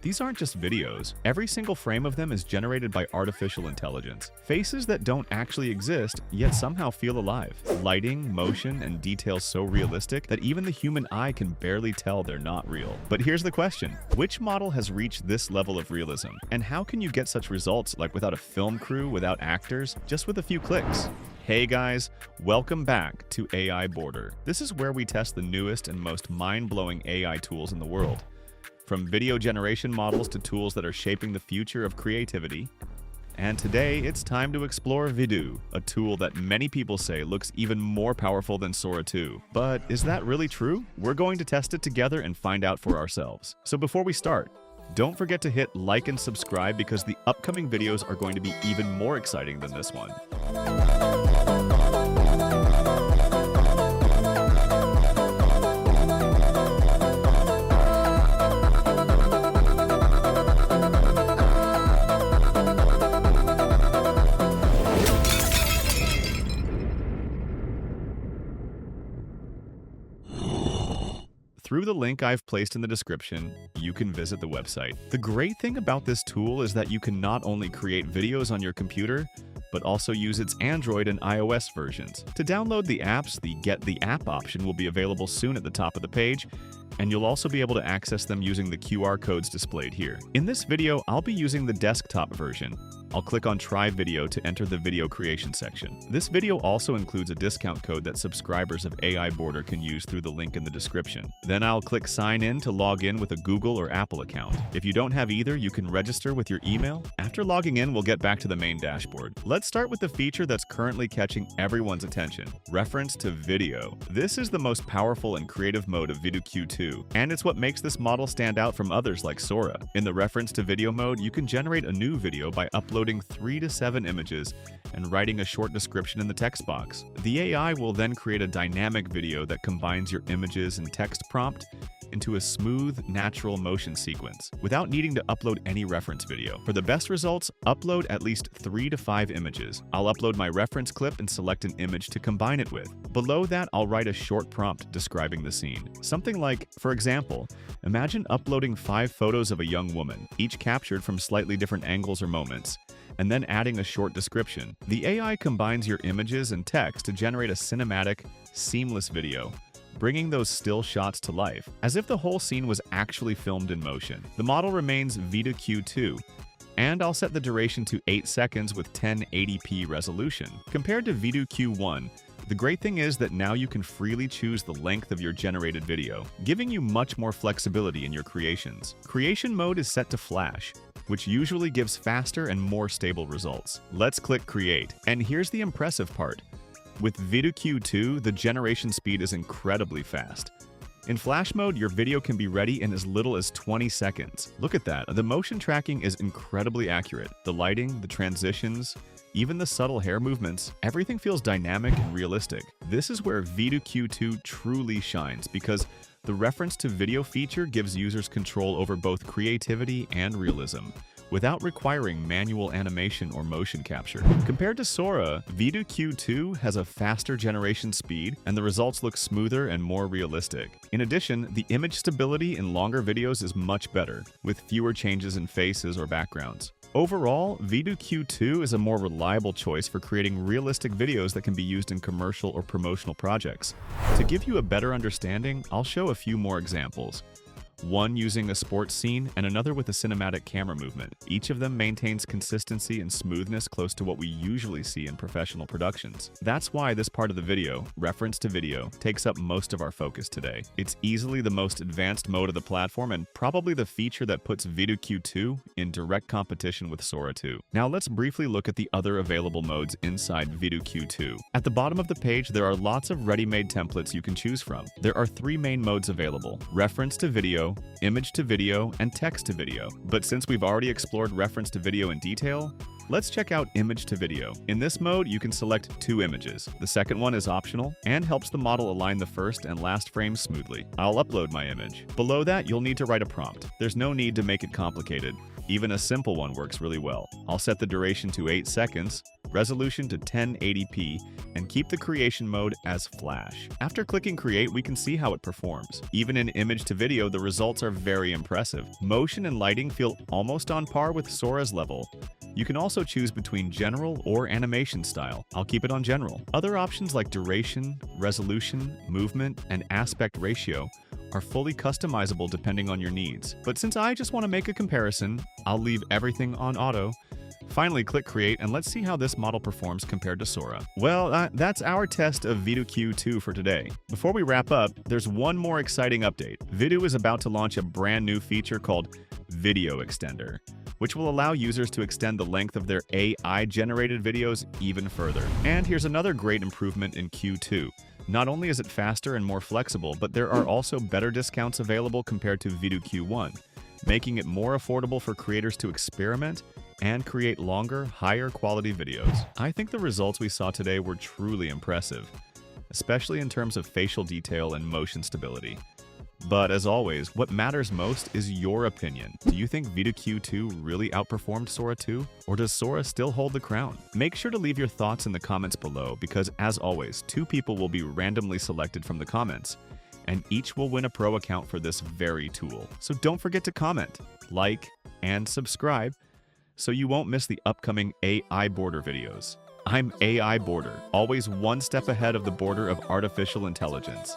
These aren't just videos. Every single frame of them is generated by artificial intelligence. Faces that don't actually exist, yet somehow feel alive. Lighting, motion, and details so realistic that even the human eye can barely tell they're not real. But here's the question: which model has reached this level of realism? And how can you get such results like without a film crew, without actors, just with a few clicks? Hey guys, welcome back to AI Border. This is where we test the newest and most mind-blowing AI tools in the world. From video generation models to tools that are shaping the future of creativity. And today, it's time to explore Vidu, a tool that many people say looks even more powerful than Sora 2. But is that really true? We're going to test it together and find out for ourselves. So before we start, don't forget to hit like and subscribe because the upcoming videos are going to be even more exciting than this one. Through the link I've placed in the description, you can visit the website. The great thing about this tool is that you can not only create videos on your computer, but also use its Android and iOS versions. To download the apps, the Get the App option will be available soon at the top of the page, and you'll also be able to access them using the QR codes displayed here. In this video, I'll be using the desktop version. I'll click on Try Video to enter the video creation section. This video also includes a discount code that subscribers of AI Border can use through the link in the description. Then I'll click Sign In to log in with a Google or Apple account. If you don't have either, you can register with your email. After logging in, we'll get back to the main dashboard. Let's start with the feature that's currently catching everyone's attention: reference to video. This is the most powerful and creative mode of Vidu Q2, and it's what makes this model stand out from others like Sora. In the reference to video mode, you can generate a new video by uploading 3 to 7 images and writing a short description in the text box. The AI will then create a dynamic video that combines your images and text prompt into a smooth, natural motion sequence, without needing to upload any reference video. For the best results, upload at least 3 to 5 images. I'll upload my reference clip and select an image to combine it with. Below that, I'll write a short prompt describing the scene. Something like, for example, imagine uploading 5 photos of a young woman, each captured from slightly different angles or moments, and then adding a short description. The AI combines your images and text to generate a cinematic, seamless video, bringing those still shots to life, as if the whole scene was actually filmed in motion. The model remains Vidu Q2, and I'll set the duration to 8 seconds with 1080p resolution. Compared to Vidu Q1, the great thing is that now you can freely choose the length of your generated video, giving you much more flexibility in your creations. Creation mode is set to Flash, which usually gives faster and more stable results. Let's click Create, and here's the impressive part. With Vidu Q2, the generation speed is incredibly fast. In Flash mode, your video can be ready in as little as 20 seconds. Look at that, the motion tracking is incredibly accurate. The lighting, the transitions, even the subtle hair movements, everything feels dynamic and realistic. This is where Vidu Q2 truly shines, because the reference to video feature gives users control over both creativity and realism, without requiring manual animation or motion capture. Compared to Sora, Vidu Q2 has a faster generation speed, and the results look smoother and more realistic. In addition, the image stability in longer videos is much better, with fewer changes in faces or backgrounds. Overall, Vidu Q2 is a more reliable choice for creating realistic videos that can be used in commercial or promotional projects. To give you a better understanding, I'll show a few more examples. One using a sports scene and another with a cinematic camera movement. Each of them maintains consistency and smoothness close to what we usually see in professional productions. That's why this part of the video, reference to video, takes up most of our focus today. It's easily the most advanced mode of the platform and probably the feature that puts Vidu Q2 in direct competition with Sora 2. Now let's briefly look at the other available modes inside Vidu Q2. At the bottom of the page, there are lots of ready-made templates you can choose from. There are 3 main modes available: reference to video, image to video, and text to video. But since we've already explored reference to video in detail, let's check out image to video. In this mode, you can select 2 images. The second one is optional and helps the model align the first and last frames smoothly. I'll upload my image. Below that, you'll need to write a prompt. There's no need to make it complicated. Even a simple one works really well. I'll set the duration to 8 seconds, resolution to 1080p, and keep the creation mode as Flash. After clicking Create, we can see how it performs. Even in image to video, the results are very impressive. Motion and lighting feel almost on par with Sora's level. You can also choose between general or animation style. I'll keep it on general. Other options like duration, resolution, movement, and aspect ratio are fully customizable depending on your needs. But since I just want to make a comparison, I'll leave everything on auto. Finally, click Create and let's see how this model performs compared to Sora. Well, that's our test of Vidu Q2 for today. Before we wrap up, there's one more exciting update. Vidu is about to launch a brand new feature called Video Extender, which will allow users to extend the length of their AI-generated videos even further. And here's another great improvement in Q2. Not only is it faster and more flexible, but there are also better discounts available compared to Vidu Q1, making it more affordable for creators to experiment and create longer, higher quality videos. I think the results we saw today were truly impressive, especially in terms of facial detail and motion stability. But as always, what matters most is your opinion. Do you think Vidu Q2 really outperformed Sora 2? Or does Sora still hold the crown? Make sure to leave your thoughts in the comments below because, as always, 2 people will be randomly selected from the comments, and each will win a pro account for this very tool. So don't forget to comment, like, and subscribe so you won't miss the upcoming AI Border videos. I'm AI Border, always one step ahead of the border of artificial intelligence.